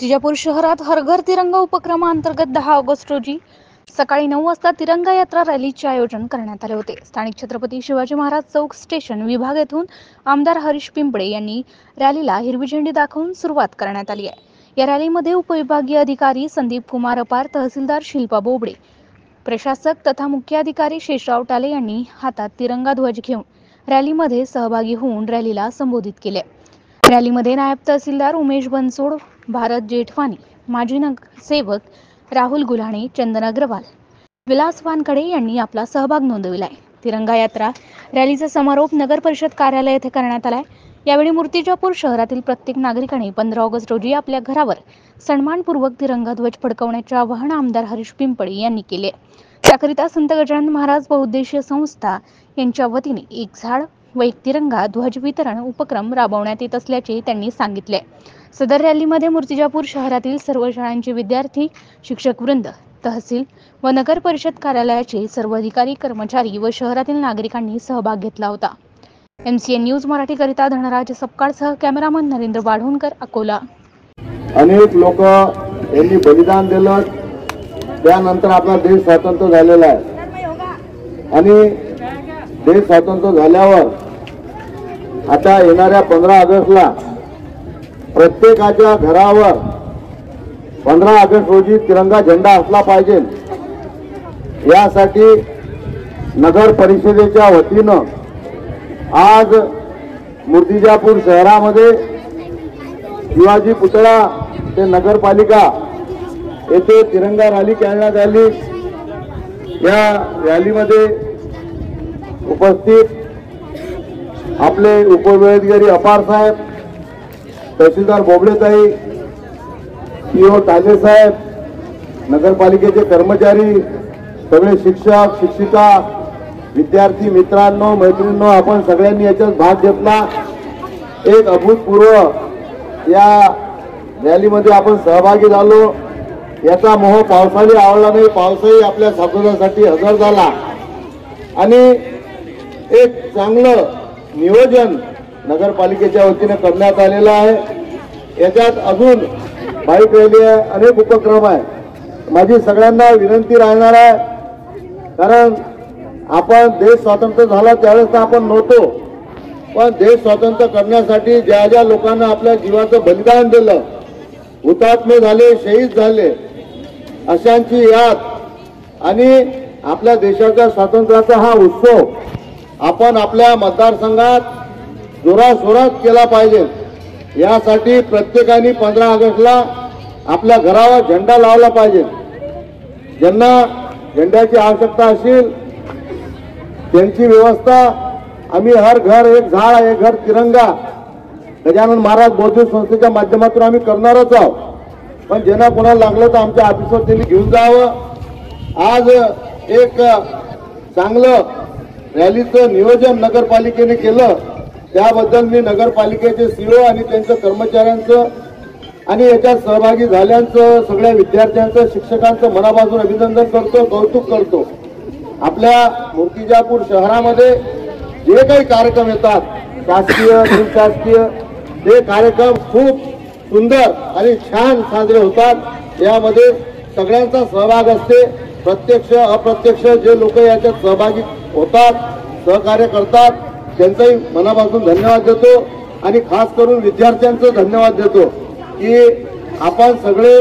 मूर्तिजापूर शहरात हर घर तिरंगा उपक्रमाअंतर्गत 10 ऑगस्ट रोजी सकाळी 9 वाजता तिरंगा यात्रा रॅलीचे आयोजन करण्यात आले होते। स्थानिक छत्रपती शिवाजी महाराज चौक स्टेशन विभाग येथून आमदार हरीश पिंपळे यांनी रॅलीला हिरवी झेंडी दाखवून सुरुवात करण्यात आली आहे। या रॅलीमध्ये उपविभागीय अधिकारी संदीप कुमार अपार, तहसीलदार शिल्पा बोबडे, प्रशासक तथा मुख्याधिकारी शेषराव टाले यांनी हातात तिरंगा ध्वज घेऊन रॅलीमध्ये सहभागी होऊन रॅलीला संबोधित केले। रॅलीमध्ये नायब तहसीलदार उमेश बनसोड, भारत जेठवानी, माजी नगरसेवक राहुल गुल्हाणे, चंदन अग्रवाल, विलास वानखडे यांनी आपला सहभाग नोंदविलाय। तिरंगा यात्रा रॅलीचा समारोप नगर परिषद कार्यालय येथे करण्यात आलाय। यावेळी मूर्तिजापूर शहरातील प्रत्येक नागरिकाने 15 ऑगस्ट रोजी आपल्या घरावर सन्मानपूर्वक तिरंगा ध्वज फडकवण्याचे आवाहन आमदार हरीश पिंपळे यांनी केले। त्याकरिता संत गजानन महाराज बहुउद्देशीय संस्था यांच्या वतीने एक झाड व एक तिरंगा ध्वज वितरण उपक्रम राबवण्यात येत असल्याचे त्यांनी सांगितले। सदर रॅलीमध्ये मूर्तिजापूर शहरातील सर्व शाळांचे विद्यार्थी, शिक्षक वृंद, तहसील व नगर परिषद कार्यालयाचे सर्व अधिकारी, कर्मचारी व शहरातील नागरिकांनी सहभाग घेतला होता। MCN न्यूज मराठी करिता धनराज सपकाळसह कॅमेरामन नरेंद्र बाढोणकर, अकोला। अनेक लोक यांनी बलिदान दिलं, त्यानंतर आपला देश स्वतंत्र झालेला आहे आणि देश स्वतंत्र झाल्यावर आता येणाऱ्या 15 ऑगस्टला प्रत्येकाच्या घरावर 15 ऑगस्ट रोजी तिरंगा झेंडा असला पाहिजे। यासाठी नगर परिषदेच्या वतीनं आज मूर्तिजापूर शहरामध्ये शिवाजी पुतळा ते नगरपालिका येथे तिरंगा रॅली करण्यात आली। या रॅलीमध्ये उपस्थित आपले उपविभागीय अपार साहेब, तहसीलदार बोबडेताई, PO टाले साहेब, नगरपालिकेचे कर्मचारी, सगळे शिक्षक, शिक्षिका, विद्यार्थी मित्रांनो, मैत्रिणींनो, आपण सगळ्यांनी याच्यात भाग घेतला। एक अभूतपूर्व या रॅलीमध्ये आपण सहभागी झालो। याचा मोह पावसाळी आवडला नाही, पावसाही आपल्या स्वागतासाठी हजर झाला आणि एक चांगलं नियोजन नगरपालिकेच्या वतीने करण्यात आलेलं आहे। याच्यात अजून बाईक रॅली आहे, अनेक उपक्रम आहे। माझी सगळ्यांना विनंती राहणार आहे, कारण आपण देश स्वतंत्र झाला त्यावेळेस आपण नव्हतो, पण देश स्वतंत्र करण्यासाठी ज्या ज्या लोकांना आपल्या जीवाचं बलिदान दिलं, हुतात्मे झाले, शहीद झाले, अशांची याद आणि आपल्या देशाच्या स्वातंत्र्याचा हा उत्सव आपण आपल्या मतदारसंघात जोराशोरात केला पाहिजे। यासाठी प्रत्येकाने 15 ऑगस्टला आपल्या घरावर झेंडा लावला पाहिजे। ज्यांना झेंड्याची आवश्यकता असेल त्यांची व्यवस्था आम्ही हर घर एक झाड, एक घर तिरंगा गजानन महाराज बौद्धिक संस्थेच्या माध्यमातून आम्ही करणारच आहोत। पण ज्यांना कोणाला लागलं तर आमच्या ऑफिसवर त्यांनी घेऊन जावं। आज एक चांगलं रॅलीचं नियोजन नगरपालिकेने केलं, त्याबद्दल मी नगरपालिकेचे CO आणि त्यांच्या कर्मचाऱ्यांचं आणि याच्यात सहभागी झाल्यांचं, सगळ्या विद्यार्थ्यांचं, शिक्षकांचं मनापासून अभिनंदन करतो, कौतुक करतो। आपल्या मूर्तिजापूर शहरामध्ये जे काही कार्यक्रम येतात, शासकीय, बिनशासकीय, ते कार्यक्रम खूप सुंदर आणि छान साजरे होतात। यामध्ये सगळ्यांचा सहभाग असते, प्रत्यक्ष अप्रत्यक्ष जे लोक याच्यात सहभागी होतात, सहकार्य करतात, त्यांचाही मनापासून धन्यवाद देतो आणि खास करून विद्यार्थ्यांचं धन्यवाद देतो की आपण सगळे